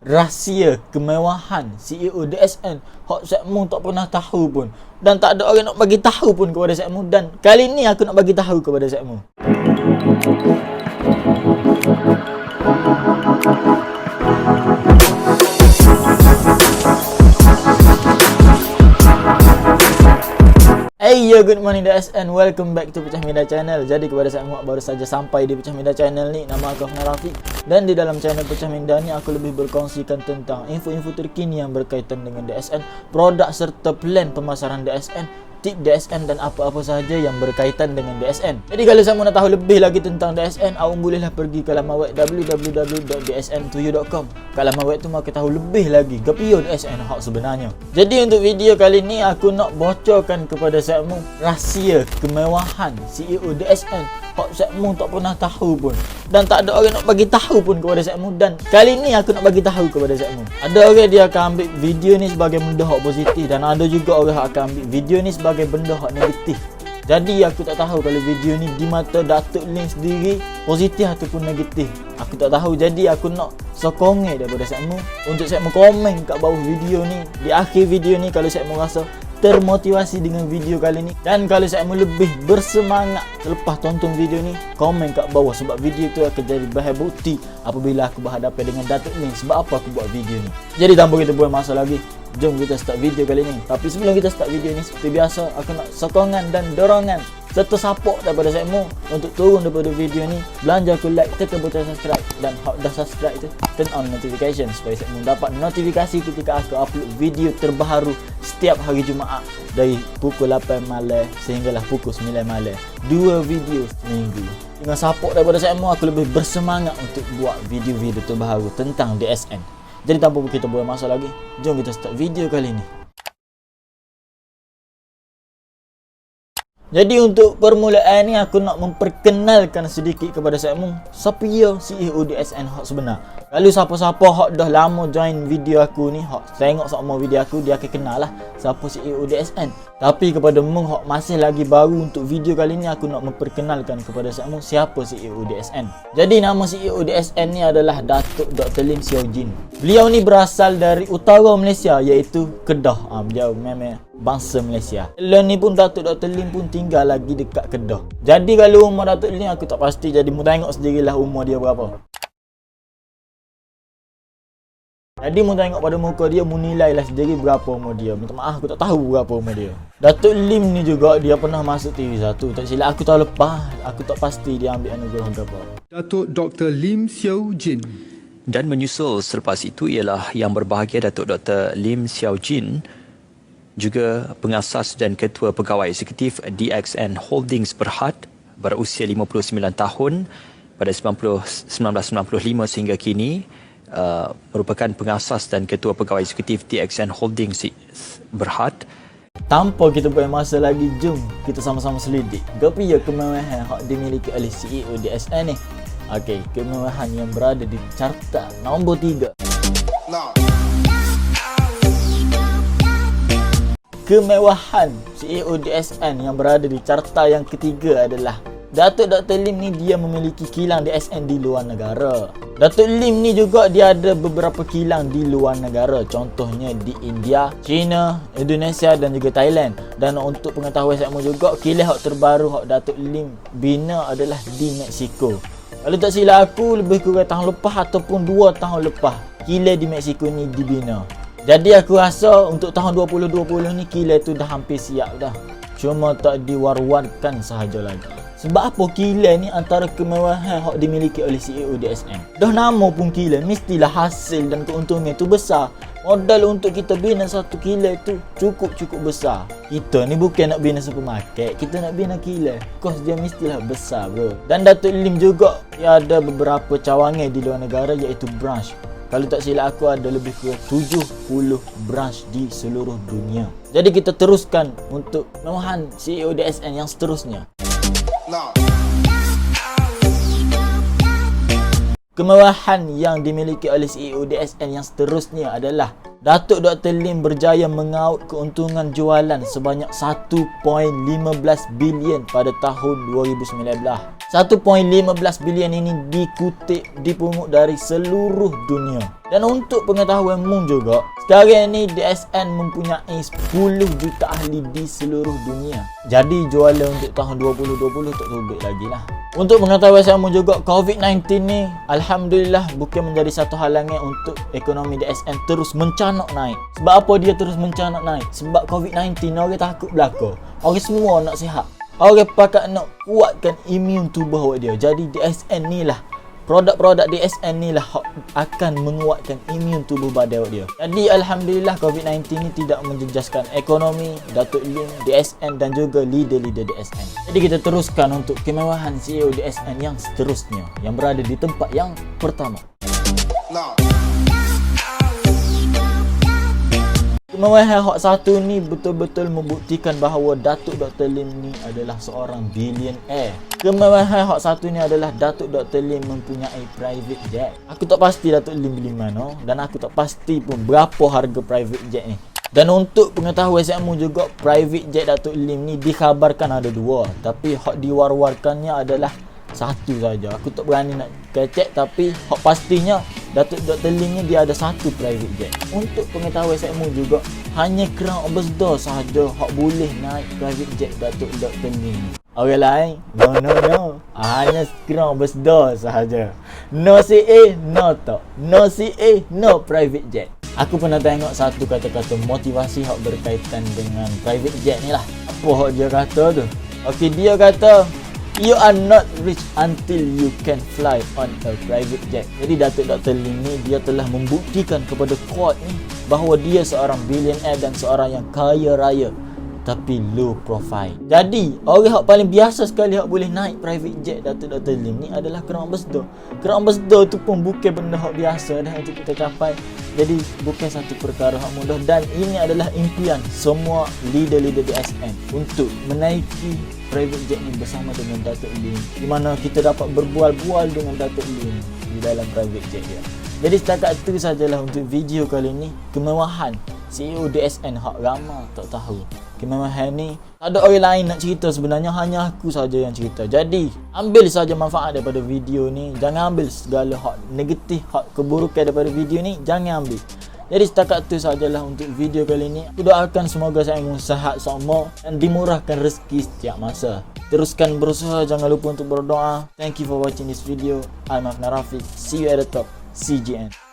Rahsia kemewahan CEO DSN hak Sekmu tak pernah tahu pun, dan tak ada orang nak bagi tahu pun kepada Sekmu, dan kali ni aku nak bagi tahu kepada Sekmu. Hey yo, good morning DSN, welcome back to Pecah Media Channel. Jadi kepada Sekmu baru saja sampai di Pecah Media Channel ni, nama aku Afnan Rafiq, dan di dalam channel Pecah Media ni aku lebih berkongsikan tentang info-info terkini yang berkaitan dengan DSN, produk serta plan pemasaran DSN, tip DSN dan apa-apa sahaja yang berkaitan dengan DSN. Jadi kalau Sekmu nak tahu lebih lagi tentang DSN, awak bolehlah pergi ke laman web www.dsn2u.com. Kat laman web tu mahu tahu lebih lagi gapo DSN hak sebenarnya. Jadi untuk video kali ni aku nak bocorkan kepada Sekmu rahsia kemewahan CEO DSN hak Sekmu tak pernah tahu pun, dan tak ada orang nak bagi tahu pun kepada Sekmu, dan kali ni aku nak bagi tahu kepada Sekmu. Ada orang dia akan ambil video ni sebagai benda hak positif, dan ada juga orang akan ambil video ni sebagai benda hak negatif. Jadi aku tak tahu kalau video ni di mata Datuk Lim sendiri positif ataupun negatif. Aku tak tahu, jadi aku nak sokongi daripada Sekmu untuk Sekmu komen kat bawah video ni. Di akhir video ni kalau Sekmu rasa termotivasi dengan video kali ni, dan kalau Sekmu lebih bersemangat selepas tonton video ni, komen kat bawah, sebab video tu akan jadi bahan bukti apabila aku berhadapan dengan Datuk Lim sebab apa aku buat video ni. Jadi tanpa kita buang masa lagi, jom kita start video kali ni. Tapi sebelum kita start video ni, seperti biasa aku nak sokongan dan dorongan serta support daripada Sekmu untuk turun daripada video ni. Belanja aku like, tekan butang subscribe, dan hak dah subscribe tu turn on notification supaya Sekmu dapat notifikasi ketika aku upload video terbaru setiap hari Jumaat dari pukul 8 malam sehinggalah pukul 9 malam. 2 video seminggu. Dengan support daripada Sekmu, aku lebih bersemangat untuk buat video-video terbaru tentang DSN. Jadi tanpa kita buang masa lagi, jom kita start video kali ni. Jadi untuk permulaan ni aku nak memperkenalkan sedikit kepada Sekmu siapa dia CEO DSN hak sebenar. Kalau siapa-siapa hak dah lama join video aku ni, hak tengok semua video aku, dia akan kenal lah siapa CEO DSN. Tapi kepada mung hak masih lagi baru, untuk video kali ni aku nak memperkenalkan kepada Sekmu siapa CEO DSN. Jadi nama CEO DSN ni adalah Datuk Dr. Lim Xiao Jin. Beliau ni berasal dari utara Malaysia, iaitu Kedah. Beliau memang bangsa Malaysia. Lain ni pun Datuk Dr. Lim pun tinggal lagi dekat Kedah. Jadi kalau umur Datuk Lim aku tak pasti, jadi mu tengok sendirilah umur dia berapa. Jadi mu tengok pada muka dia, mu nilailah sendiri berapa umur dia. Minta maaf aku tak tahu berapa umur dia. Datuk Lim ni juga dia pernah masuk TV1. Tak silap aku tahun lepas, aku tak pasti dia ambil anugerah berapa. Datuk Dr. Lim Xiao Jin. Dan menyusul selepas itu ialah Yang Berbahagia Datuk Dr. Lim Xiao Jin, juga pengasas dan ketua pegawai eksekutif DXN Holdings Berhad, berusia 59 tahun pada 1995 sehingga kini, merupakan pengasas dan ketua pegawai eksekutif DXN Holdings Berhad. Tanpa kita buang masa lagi, jom kita sama-sama selidik gapo ya kemewahan hak dimiliki oleh CEO DSN ni. Okey, kemewahan yang berada di carta nombor 3. Kemewahan CEO DSN yang berada di carta yang ketiga adalah Datuk Dr. Lim ni dia memiliki kilang DSN di luar negara. Datuk Lim ni juga dia ada beberapa kilang di luar negara, contohnya di India, China, Indonesia dan juga Thailand. Dan untuk pengetahuan Sekmu juga, kilang hak terbaru hak Datuk Lim bina adalah di Mexico. Kalau tak silap aku, lebih kurang tahun lepas ataupun 2 tahun lepas kilang di Mexico ni dibina. Jadi aku rasa untuk tahun 2020 ni kilang tu dah hampir siap dah. Cuma tak diwar-warkan sahaja lagi. Sebab apa kilang ni antara kemewahan hak dimiliki oleh CEO DSN. Dah nama pun kilang, mestilah hasil dan keuntungan tu besar. Modal untuk kita bina satu kilang tu cukup besar. Kita ni bukan nak bina supermarket, kita nak bina kilang. Kos dia mestilah besar bro. Dan Datuk Lim juga dia ada beberapa cawangan di luar negara, iaitu branch. Kalau tak silap aku ada lebih kurang 70 branch di seluruh dunia. Jadi kita teruskan untuk kemewahan CEO DSN yang seterusnya. Kemewahan yang dimiliki oleh CEO DSN yang seterusnya adalah Datuk Dr. Lim berjaya mengaut keuntungan jualan sebanyak 1.15 bilion pada tahun 2019. 1.15 bilion ini dipungut dari seluruh dunia. Dan untuk pengetahuan Mung juga, sekarang ni DSN mempunyai 10 juta ahli di seluruh dunia. Jadi jualan untuk tahun 2020 tak tubik lagi lah. Untuk pengetahuan saya Mung juga, COVID-19 ni Alhamdulillah bukan menjadi satu halangan untuk ekonomi DSN terus mencanak naik. Sebab apa dia terus mencanak naik? Sebab COVID-19 orang takut belaka. Orang semua nak sihat. Orang pakat nak kuatkan imun tubuh awak dia. Jadi DSN ni lah, produk-produk DSN ni lah akan menguatkan imun tubuh badan awak dia. Jadi Alhamdulillah COVID-19 ni tidak menjejaskan ekonomi Datuk Lim, DSN dan juga leader-leader DSN. Jadi kita teruskan untuk kemewahan CEO DSN yang seterusnya, yang berada di tempat yang pertama. Kemewahan hak satu ni betul-betul membuktikan bahawa Datuk Dr. Lim ni adalah seorang billionaire. Kemewahan hak satu ni adalah Datuk Dr. Lim mempunyai private jet. Aku tak pasti Datuk Lim beli mana dan aku tak pasti pun berapa harga private jet ni. Dan untuk pengetahuan saya juga, private jet Datuk Lim ni dikhabarkan ada dua, tapi hak diwar-warkannya adalah satu saja. Aku tak berani nak kecek, tapi hak pastinya Datuk Dr. Lim ni dia ada satu private jet. Untuk pengetahuan saya juga, hanya Crown Ambassador sahaja hak boleh naik private jet Datuk Dr. Lim. Orang lain, no. Hanya Crown Ambassador sahaja. No CA, no tak. No CA, no private jet. Aku pernah tengok satu kata-kata motivasi hak berkaitan dengan private jet ni lah. Apa hak dia kata tu? Okey, dia kata, you are not rich until you can fly on a private jet. Jadi Datuk Dr. Lim ni dia telah membuktikan kepada quote ni bahawa dia seorang billionaire dan seorang yang kaya raya tapi low profile. Jadi orang yang paling biasa sekali yang boleh naik private jet Datuk Dr. Lim ni adalah Crown Ambassador. Crown Ambassador tu pun bukan benda yang biasa dah untuk kita capai. Jadi bukan satu perkara yang mudah dan ini adalah impian semua leader-leader DSN untuk menaiki private jet ni bersama dengan Datuk Lim, di mana kita dapat berbual-bual dengan Datuk Lim di dalam private jet dia. Jadi setakat itu sajalah untuk video kali ni, kemewahan CEO DSN hak ramai tak tahu. Kemewahan ni tak ada orang lain nak cerita sebenarnya, hanya aku saja yang cerita. Jadi ambil saja manfaat daripada video ni, jangan ambil segala hak negatif, hak keburukan daripada video ni, jangan ambil. Jadi setakat itu sajalah untuk video kali ini. Aku doakan semoga saya sihat semua dan dimurahkan rezeki setiap masa. Teruskan berusaha, jangan lupa untuk berdoa. Thank you for watching this video. I'm Afna Rafiq. See you at the top. CGN.